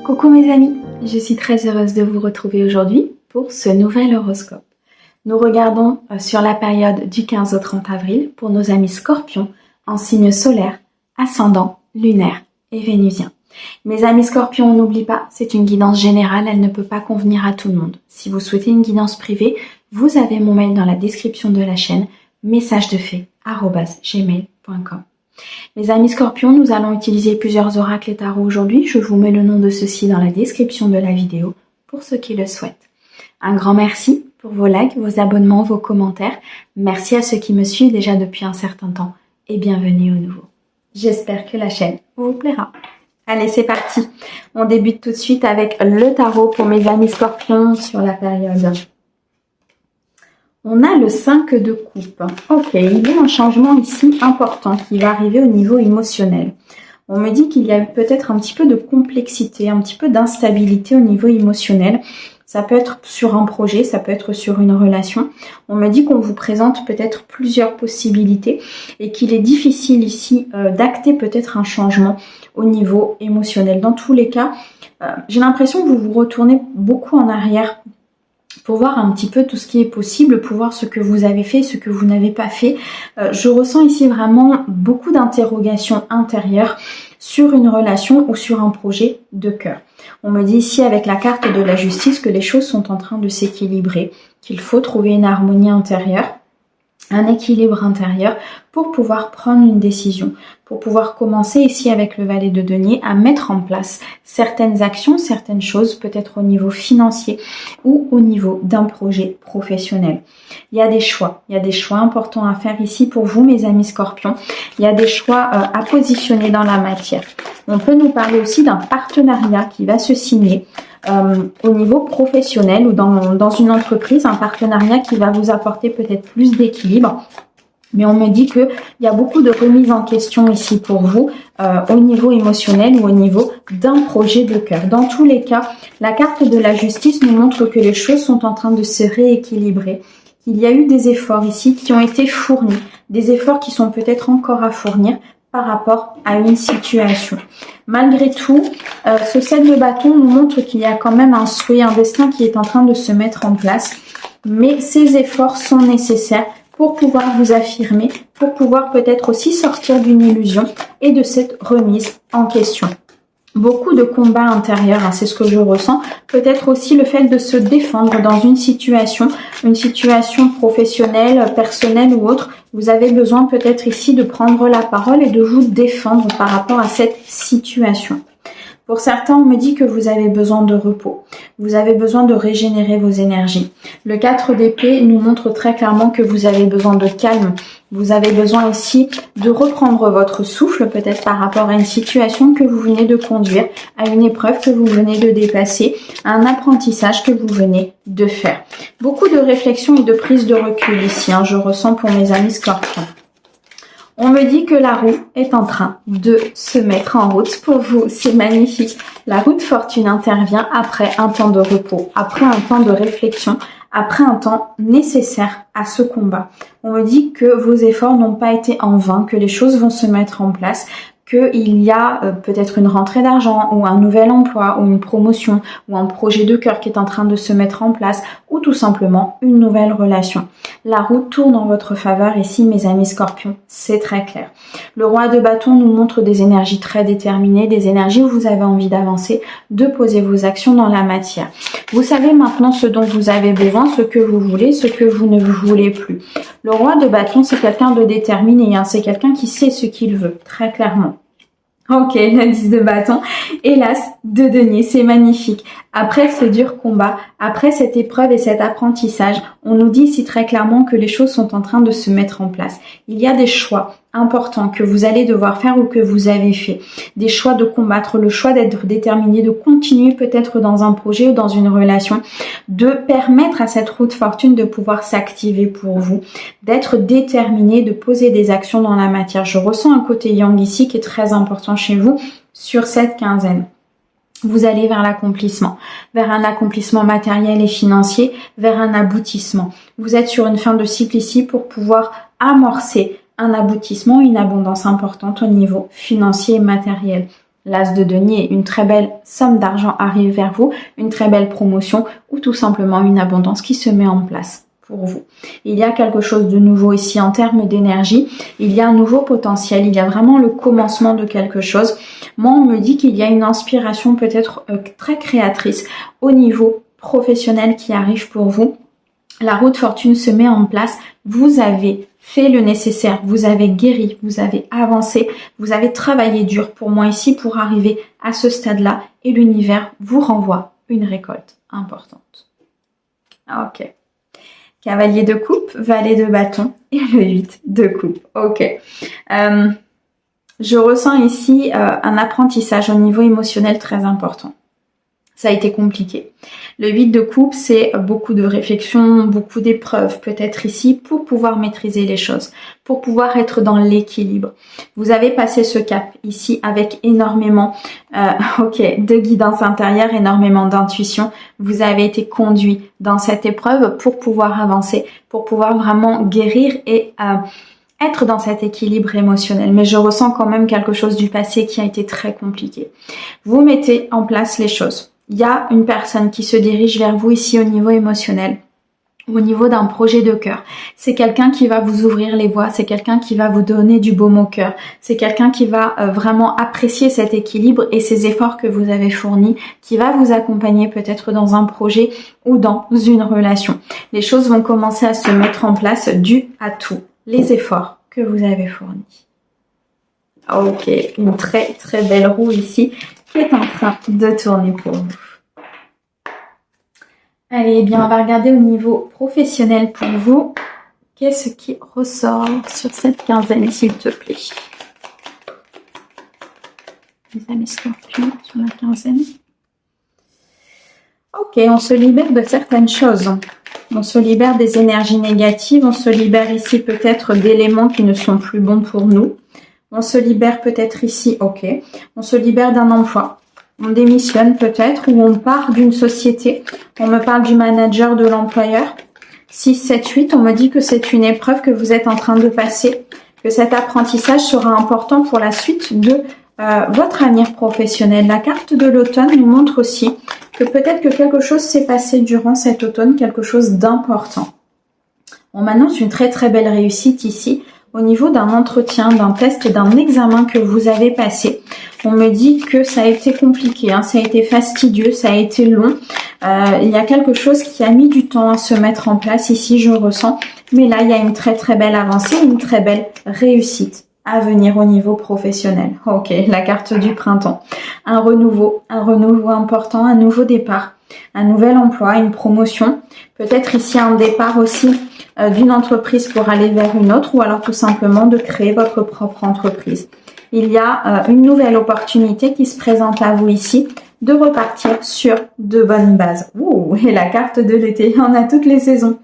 Coucou mes amis, je suis très heureuse de vous retrouver aujourd'hui pour ce nouvel horoscope. Nous regardons sur la période du 15 au 30 avril pour nos amis scorpions en signe solaire, ascendant, lunaire et vénusien. Mes amis scorpions, on n'oublie pas, c'est une guidance générale, elle ne peut pas convenir à tout le monde. Si vous souhaitez une guidance privée, vous avez mon mail dans la description de la chaîne, messagesdefée@gmail.com. Mes amis scorpions, nous allons utiliser plusieurs oracles et tarots aujourd'hui. Je vous mets le nom de ceux-ci dans la description de la vidéo pour ceux qui le souhaitent. Un grand merci pour vos likes, vos abonnements, vos commentaires. Merci à ceux qui me suivent déjà depuis un certain temps et bienvenue au nouveau. J'espère que la chaîne vous plaira. Allez, c'est parti. On débute tout de suite avec le tarot pour mes amis scorpions sur la période. On a le 5 de coupe. Ok, il y a un changement ici important qui va arriver au niveau émotionnel. On me dit qu'il y a peut-être un petit peu de complexité, un petit peu d'instabilité au niveau émotionnel. Ça peut être sur un projet, ça peut être sur une relation. On me dit qu'on vous présente peut-être plusieurs possibilités et qu'il est difficile ici d'acter peut-être un changement au niveau émotionnel. Dans tous les cas, j'ai l'impression que vous vous retournez beaucoup en arrière pour voir un petit peu tout ce qui est possible, pour voir ce que vous avez fait, ce que vous n'avez pas fait. Je ressens ici vraiment beaucoup d'interrogations intérieures sur une relation ou sur un projet de cœur. On me dit ici avec la carte de la justice que les choses sont en train de s'équilibrer, qu'il faut trouver une harmonie intérieure, un équilibre intérieur pour pouvoir prendre une décision, pour pouvoir commencer ici avec le valet de denier à mettre en place certaines actions, certaines choses, peut-être au niveau financier ou au niveau d'un projet professionnel. Il y a des choix importants à faire ici pour vous mes amis scorpions. Il y a des choix à positionner dans la matière. On peut nous parler aussi d'un partenariat qui va se signer au niveau professionnel ou dans une entreprise, un partenariat qui va vous apporter peut-être plus d'équilibre. Mais on me dit qu'il y a beaucoup de remises en question ici pour vous au niveau émotionnel ou au niveau d'un projet de cœur. Dans tous les cas, la carte de la justice nous montre que les choses sont en train de se rééquilibrer. Il y a eu des efforts ici qui ont été fournis, des efforts qui sont peut-être encore à fournir par rapport à une situation. Malgré tout, ce 7 de bâton nous montre qu'il y a quand même un souhait, un destin qui est en train de se mettre en place. Mais ces efforts sont nécessaires pour pouvoir vous affirmer, pour pouvoir peut-être aussi sortir d'une illusion et de cette remise en question. Beaucoup de combats intérieurs, c'est ce que je ressens. Peut-être aussi le fait de se défendre dans une situation professionnelle, personnelle ou autre. Vous avez besoin peut-être ici de prendre la parole et de vous défendre par rapport à cette situation. Pour certains, on me dit que vous avez besoin de repos. Vous avez besoin de régénérer vos énergies. Le 4 d'épée nous montre très clairement que vous avez besoin de calme. Vous avez besoin ici de reprendre votre souffle, peut-être par rapport à une situation que vous venez de conduire, à une épreuve que vous venez de dépasser, à un apprentissage que vous venez de faire. Beaucoup de réflexion et de prise de recul ici, je ressens pour mes amis scorpions. On me dit que la roue est en train de se mettre en route pour vous. C'est magnifique. La roue de fortune intervient après un temps de repos, après un temps de réflexion, après un temps nécessaire à ce combat. On me dit que vos efforts n'ont pas été en vain, que les choses vont se mettre en place, qu'il y a peut-être une rentrée d'argent ou un nouvel emploi ou une promotion ou un projet de cœur qui est en train de se mettre en place ou tout simplement une nouvelle relation. La roue tourne en votre faveur ici mes amis scorpions, c'est très clair. Le roi de bâton nous montre des énergies très déterminées, des énergies où vous avez envie d'avancer, de poser vos actions dans la matière. Vous savez maintenant ce dont vous avez besoin, ce que vous voulez, ce que vous ne voulez plus. Le roi de bâton c'est quelqu'un de déterminé, c'est quelqu'un qui sait ce qu'il veut, très clairement. Ok, le 10 de bâton et l'as de denier, c'est magnifique. Après ce dur combat, après cette épreuve et cet apprentissage, on nous dit ici très clairement que les choses sont en train de se mettre en place. Il y a des choix importants que vous allez devoir faire ou que vous avez fait. Des choix de combattre, le choix d'être déterminé, de continuer peut-être dans un projet ou dans une relation, de permettre à cette roue de fortune de pouvoir s'activer pour vous, d'être déterminé, de poser des actions dans la matière. Je ressens un côté yang ici qui est très important chez vous sur cette quinzaine. Vous allez vers l'accomplissement, vers un accomplissement matériel et financier, vers un aboutissement. Vous êtes sur une fin de cycle ici pour pouvoir amorcer un aboutissement, une abondance importante au niveau financier et matériel. l'as de denier, une très belle somme d'argent arrive vers vous, une très belle promotion ou tout simplement une abondance qui se met en place pour vous. Il y a quelque chose de nouveau ici en termes d'énergie, il y a un nouveau potentiel, il y a vraiment le commencement de quelque chose. Moi, on me dit qu'il y a une inspiration peut-être très créatrice au niveau professionnel qui arrive pour vous. La roue de fortune se met en place, vous avez fait le nécessaire, vous avez guéri, vous avez avancé, vous avez travaillé dur pour moi ici pour arriver à ce stade-là et l'univers vous renvoie une récolte importante. Ok. Cavalier de coupe, valet de bâton et le 8 de coupe. Ok. Je ressens ici un apprentissage au niveau émotionnel très important. Ça a été compliqué. Le 8 de coupe, c'est beaucoup de réflexion, beaucoup d'épreuves peut-être ici pour pouvoir maîtriser les choses, pour pouvoir être dans l'équilibre. Vous avez passé ce cap ici avec énormément de guidance intérieure, énormément d'intuition. Vous avez été conduit dans cette épreuve pour pouvoir avancer, pour pouvoir vraiment guérir et être dans cet équilibre émotionnel. Mais je ressens quand même quelque chose du passé qui a été très compliqué. Vous mettez en place les choses. Il y a une personne qui se dirige vers vous ici au niveau émotionnel, au niveau d'un projet de cœur. C'est quelqu'un qui va vous ouvrir les voies, c'est quelqu'un qui va vous donner du baume au cœur, c'est quelqu'un qui va vraiment apprécier cet équilibre et ces efforts que vous avez fournis, qui va vous accompagner peut-être dans un projet ou dans une relation. Les choses vont commencer à se mettre en place dû à tous les efforts que vous avez fournis. Ok, une très très belle roue ici qui est en train de tourner pour vous. Allez, bien, on va regarder au niveau professionnel pour vous. Qu'est-ce qui ressort sur cette quinzaine, s'il te plaît? Les amis scorpions sur la quinzaine. Ok, on se libère de certaines choses. On se libère des énergies négatives. On se libère ici peut-être d'éléments qui ne sont plus bons pour nous. On se libère peut-être ici, ok. On se libère d'un emploi. On démissionne peut-être ou on part d'une société. On me parle du manager, de l'employeur. 6, 7, 8, on me dit que c'est une épreuve que vous êtes en train de passer. Que cet apprentissage sera important pour la suite de votre avenir professionnel. La carte de l'automne nous montre aussi que peut-être que quelque chose s'est passé durant cet automne, quelque chose d'important. On m'annonce une très très belle réussite ici. Au niveau d'un entretien, d'un test, d'un examen que vous avez passé, on me dit que ça a été compliqué, hein, ça a été fastidieux, ça a été long. Il y a quelque chose qui a mis du temps à se mettre en place ici, je ressens. Mais là, il y a une très très belle avancée, une très belle réussite à venir au niveau professionnel. Ok, la carte du printemps. Un renouveau important, un nouveau départ, un nouvel emploi, une promotion. Peut-être ici un départ aussi d'une entreprise pour aller vers une autre ou alors tout simplement de créer votre propre entreprise. Il y a une nouvelle opportunité qui se présente à vous ici de repartir sur de bonnes bases. Ouh, et la carte de l'été, on a toutes les saisons.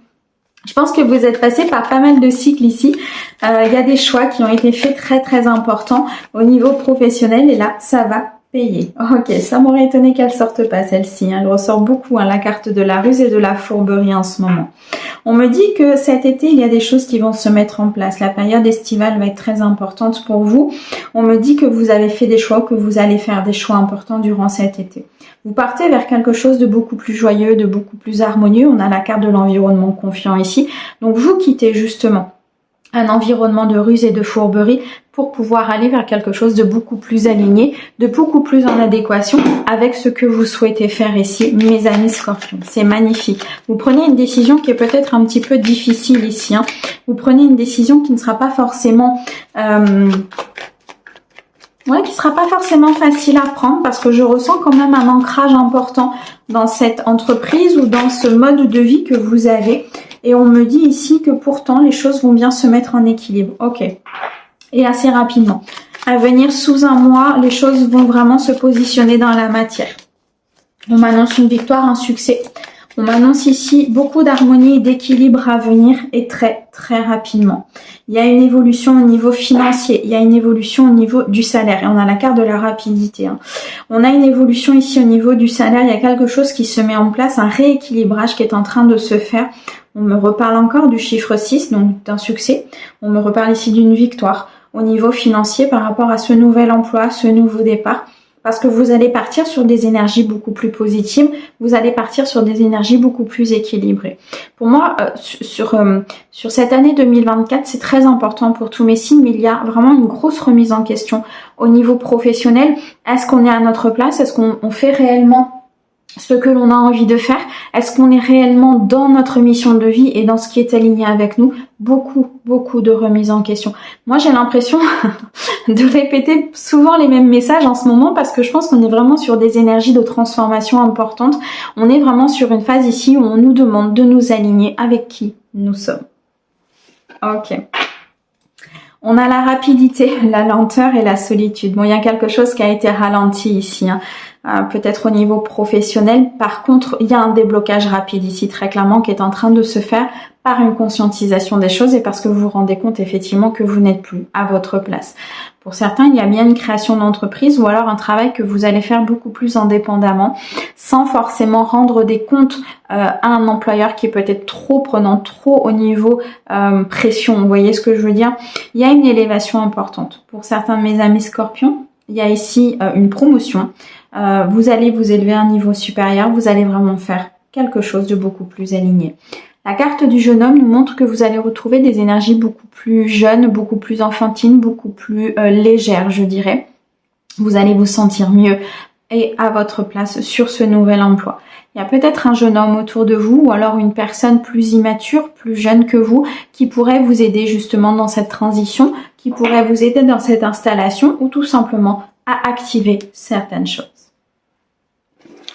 Je pense que vous êtes passé par pas mal de cycles ici. Il y a des choix qui ont été faits très très importants au niveau professionnel et là, ça va payer. Ok, ça m'aurait étonné qu'elle sorte pas celle-ci. Elle ressort beaucoup, la carte de la ruse et de la fourberie en ce moment. On me dit que cet été, il y a des choses qui vont se mettre en place. La période estivale va être très importante pour vous. On me dit que vous avez fait des choix, que vous allez faire des choix importants durant cet été. Vous partez vers quelque chose de beaucoup plus joyeux, de beaucoup plus harmonieux. On a la carte de l'environnement confiant ici. Donc vous quittez justement un environnement de ruse et de fourberie pour pouvoir aller vers quelque chose de beaucoup plus aligné, de beaucoup plus en adéquation avec ce que vous souhaitez faire ici, mes amis scorpions. C'est magnifique. Vous prenez une décision qui est peut-être un petit peu difficile ici. Hein. Vous prenez une décision qui ne sera pas forcément... qui sera pas forcément facile à prendre parce que je ressens quand même un ancrage important dans cette entreprise ou dans ce mode de vie que vous avez. Et on me dit ici que pourtant les choses vont bien se mettre en équilibre. Ok. Et assez rapidement. À venir sous un mois, les choses vont vraiment se positionner dans la matière. On m'annonce une victoire, un succès. On m'annonce ici beaucoup d'harmonie et d'équilibre à venir et très très rapidement. Il y a une évolution au niveau financier, il y a une évolution au niveau du salaire et on a la carte de la rapidité. Hein. On a une évolution ici au niveau du salaire, il y a quelque chose qui se met en place, un rééquilibrage qui est en train de se faire. On me reparle encore du chiffre 6, donc d'un succès. On me reparle ici d'une victoire au niveau financier par rapport à ce nouvel emploi, ce nouveau départ. parce que vous allez partir sur des énergies beaucoup plus positives, vous allez partir sur des énergies beaucoup plus équilibrées. Pour moi, sur cette année 2024, c'est très important pour tous mes signes, mais il y a vraiment une grosse remise en question au niveau professionnel. Est-ce qu'on est à notre place? Est-ce qu'on fait réellement ce que l'on a envie de faire? Est-ce qu'on est réellement dans notre mission de vie et dans ce qui est aligné avec nous? Beaucoup de remises en question. Moi, j'ai l'impression de répéter souvent les mêmes messages en ce moment parce que je pense qu'on est vraiment sur des énergies de transformation importantes. On est vraiment sur une phase ici où on nous demande de nous aligner avec qui nous sommes. Ok. On a la rapidité, la lenteur et la solitude. Bon, il y a quelque chose qui a été ralenti ici, hein. Peut-être au niveau professionnel. Par contre, il y a un déblocage rapide ici, très clairement, qui est en train de se faire par une conscientisation des choses et parce que vous vous rendez compte effectivement que vous n'êtes plus à votre place. Pour certains, il y a bien une création d'entreprise ou alors un travail que vous allez faire beaucoup plus indépendamment, sans forcément rendre des comptes à un employeur qui est peut-être trop prenant, trop au niveau pression. Vous voyez ce que je veux dire? Il y a une élévation importante. Pour certains de mes amis scorpions, il y a ici une promotion. Vous allez vous élever à un niveau supérieur, vous allez vraiment faire quelque chose de beaucoup plus aligné. La carte du jeune homme nous montre que vous allez retrouver des énergies beaucoup plus jeunes, beaucoup plus enfantines, beaucoup plus légères, je dirais. Vous allez vous sentir mieux et à votre place sur ce nouvel emploi. Il y a peut-être un jeune homme autour de vous ou alors une personne plus immature, plus jeune que vous, qui pourrait vous aider justement dans cette transition, qui pourrait vous aider dans cette installation ou tout simplement à activer certaines choses.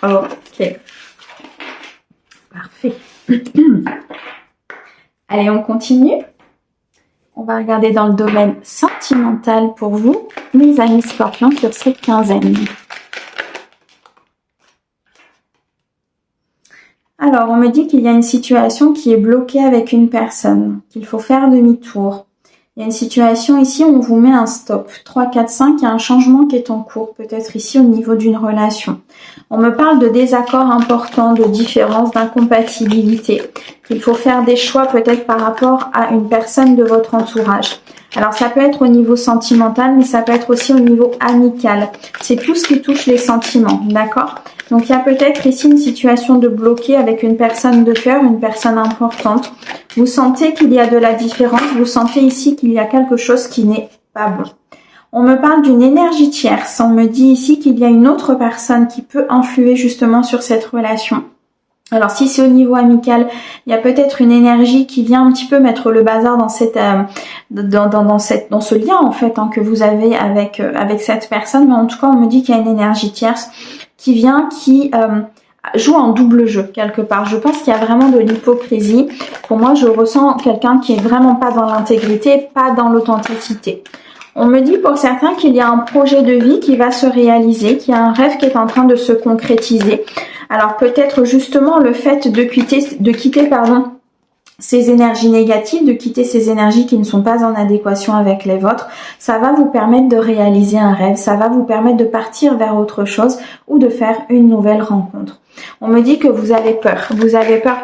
Ok. Parfait. Allez, on continue. On va regarder dans le domaine sentimental pour vous, mes amis scorpions, sur cette quinzaine. Alors, on me dit qu'il y a une situation qui est bloquée avec une personne, qu'il faut faire demi-tour. Il y a une situation ici où on vous met un stop. 3, 4, 5, il y a un changement qui est en cours, peut-être ici au niveau d'une relation. On me parle de désaccords importants, de différences, d'incompatibilité. Il faut faire des choix peut-être par rapport à une personne de votre entourage. Alors ça peut être au niveau sentimental, mais ça peut être aussi au niveau amical. C'est tout ce qui touche les sentiments, d'accord? Donc il y a peut-être ici une situation de bloqué avec une personne de cœur, une personne importante. Vous sentez qu'il y a de la différence, vous sentez ici qu'il y a quelque chose qui n'est pas bon. On me parle d'une énergie tierce, on me dit ici qu'il y a une autre personne qui peut influer justement sur cette relation. Alors si c'est au niveau amical, il y a peut-être une énergie qui vient un petit peu mettre le bazar dans cette dans ce lien en fait que vous avez avec cette personne, mais en tout cas on me dit qu'il y a une énergie tierce qui vient, qui joue en double jeu quelque part. Je pense qu'il y a vraiment de l'hypocrisie. Pour moi, je ressens quelqu'un qui est vraiment pas dans l'intégrité, pas dans l'authenticité. On me dit pour certains qu'il y a un projet de vie qui va se réaliser, qu'il y a un rêve qui est en train de se concrétiser. Alors peut-être justement le fait de quitter ces énergies négatives, de quitter ces énergies qui ne sont pas en adéquation avec les vôtres, ça va vous permettre de réaliser un rêve, ça va vous permettre de partir vers autre chose ou de faire une nouvelle rencontre. On me dit que vous avez peur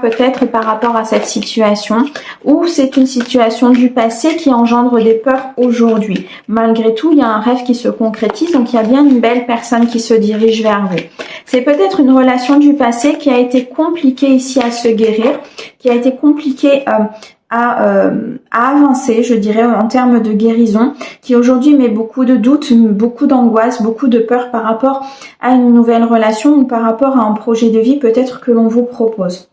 peut-être par rapport à cette situation ou c'est une situation du passé qui engendre des peurs aujourd'hui. Malgré tout, il y a un rêve qui se concrétise, donc il y a bien une belle personne qui se dirige vers vous. C'est peut-être une relation du passé qui a été compliquée ici à se guérir, qui a été compliquée à avancer, je dirais, en termes de guérison, qui aujourd'hui met beaucoup de doutes, beaucoup d'angoisse, beaucoup de peur par rapport à une nouvelle relation ou par rapport à un projet de vie peut-être que l'on vous propose.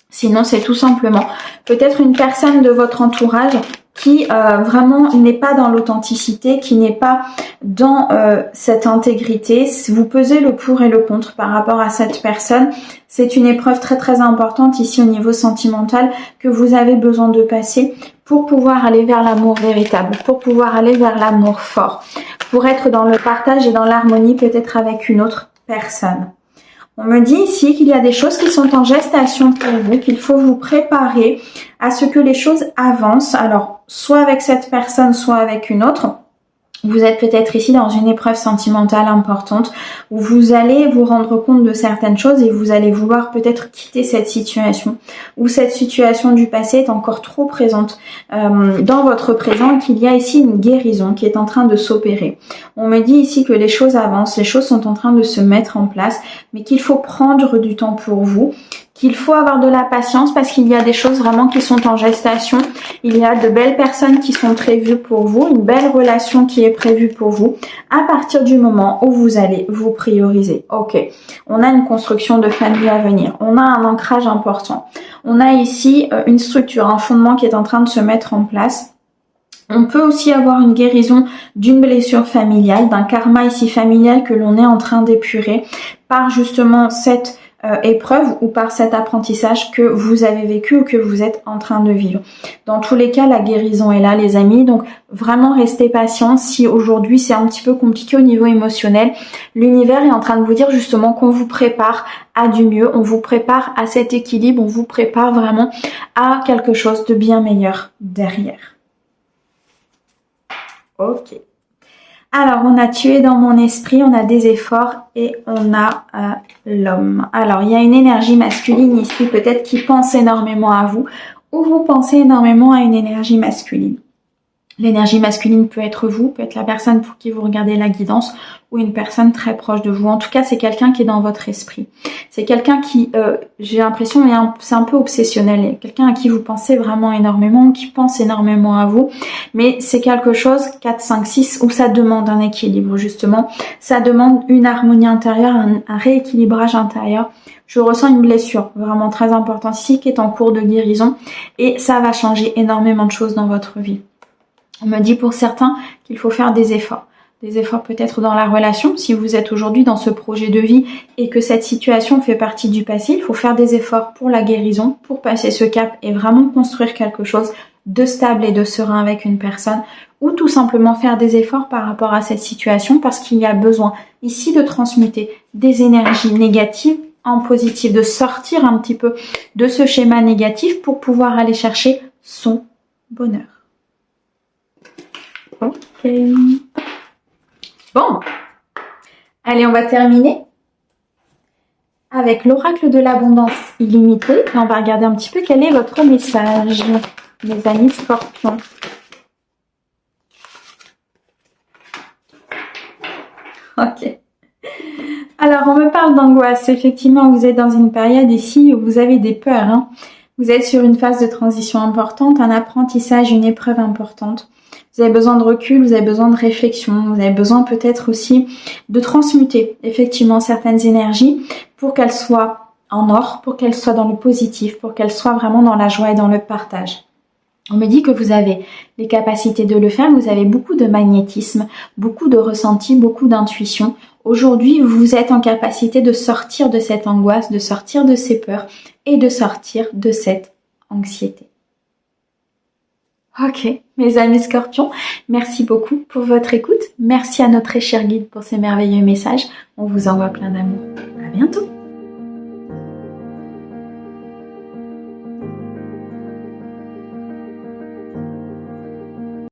Sinon, c'est tout simplement peut-être une personne de votre entourage qui vraiment n'est pas dans l'authenticité, qui n'est pas dans cette intégrité. Vous pesez le pour et le contre par rapport à cette personne. C'est une épreuve très très importante ici au niveau sentimental que vous avez besoin de passer pour pouvoir aller vers l'amour véritable, pour pouvoir aller vers l'amour fort, pour être dans le partage et dans l'harmonie peut-être avec une autre personne. On me dit ici qu'il y a des choses qui sont en gestation pour vous, qu'il faut vous préparer à ce que les choses avancent. Alors, soit avec cette personne, soit avec une autre. Vous êtes peut-être ici dans une épreuve sentimentale importante où vous allez vous rendre compte de certaines choses et vous allez vouloir peut-être quitter cette situation, où cette situation du passé est encore trop présente dans votre présent et qu'il y a ici une guérison qui est en train de s'opérer. On me dit ici que les choses avancent, les choses sont en train de se mettre en place, mais qu'il faut prendre du temps pour vous, qu'il faut avoir de la patience parce qu'il y a des choses vraiment qui sont en gestation. Il y a de belles personnes qui sont prévues pour vous, une belle relation qui est prévue pour vous à partir du moment où vous allez vous prioriser. Ok, on a une construction de famille à venir, on a un ancrage important, on a ici une structure, un fondement qui est en train de se mettre en place. On peut aussi avoir une guérison d'une blessure familiale, d'un karma ici familial que l'on est en train d'épurer par justement cette épreuve ou par cet apprentissage que vous avez vécu ou que vous êtes en train de vivre. Dans tous les cas, la guérison est là, les amis. Donc, vraiment, restez patients. Si aujourd'hui, c'est un petit peu compliqué au niveau émotionnel, l'univers est en train de vous dire justement qu'on vous prépare à du mieux. On vous prépare à cet équilibre. On vous prépare vraiment à quelque chose de bien meilleur derrière. Ok. Alors, on a tué dans mon esprit, on a des efforts et on a l'homme. Alors, il y a une énergie masculine ici, peut-être qui pense énormément à vous ou vous pensez énormément à une énergie masculine. L'énergie masculine peut être vous, peut être la personne pour qui vous regardez la guidance ou une personne très proche de vous. En tout cas, c'est quelqu'un qui est dans votre esprit. C'est quelqu'un qui, j'ai l'impression, c'est un peu obsessionnel. Quelqu'un à qui vous pensez vraiment énormément, qui pense énormément à vous. Mais c'est quelque chose, 4, 5, 6, où ça demande un équilibre, justement. Ça demande une harmonie intérieure, un rééquilibrage intérieur. Je ressens une blessure vraiment très importante ici qui est en cours de guérison. Et ça va changer énormément de choses dans votre vie. On me dit pour certains qu'il faut faire des efforts. Des efforts peut-être dans la relation. Si vous êtes aujourd'hui dans ce projet de vie et que cette situation fait partie du passé, il faut faire des efforts pour la guérison, pour passer ce cap et vraiment construire quelque chose de stable et de serein avec une personne, ou tout simplement faire des efforts par rapport à cette situation parce qu'il y a besoin ici de transmuter des énergies négatives en positif, de sortir un petit peu de ce schéma négatif pour pouvoir aller chercher son bonheur. Ok. Bon. Allez, on va terminer avec l'oracle de l'abondance illimitée. Et on va regarder un petit peu quel est votre message, mes amis scorpions. Ok. Alors, on me parle d'angoisse. Effectivement, vous êtes dans une période ici où vous avez des peurs. Hein. Vous êtes sur une phase de transition importante, un apprentissage, une épreuve importante. Vous avez besoin de recul, vous avez besoin de réflexion, vous avez besoin peut-être aussi de transmuter effectivement certaines énergies pour qu'elles soient en or, pour qu'elles soient dans le positif, pour qu'elles soient vraiment dans la joie et dans le partage. On me dit que vous avez les capacités de le faire, vous avez beaucoup de magnétisme, beaucoup de ressenti, beaucoup d'intuition. Aujourd'hui, vous êtes en capacité de sortir de cette angoisse, de sortir de ces peurs et de sortir de cette anxiété. Ok, mes amis scorpions, merci beaucoup pour votre écoute. Merci à notre très cher guide pour ces merveilleux messages. On vous envoie plein d'amour. À bientôt.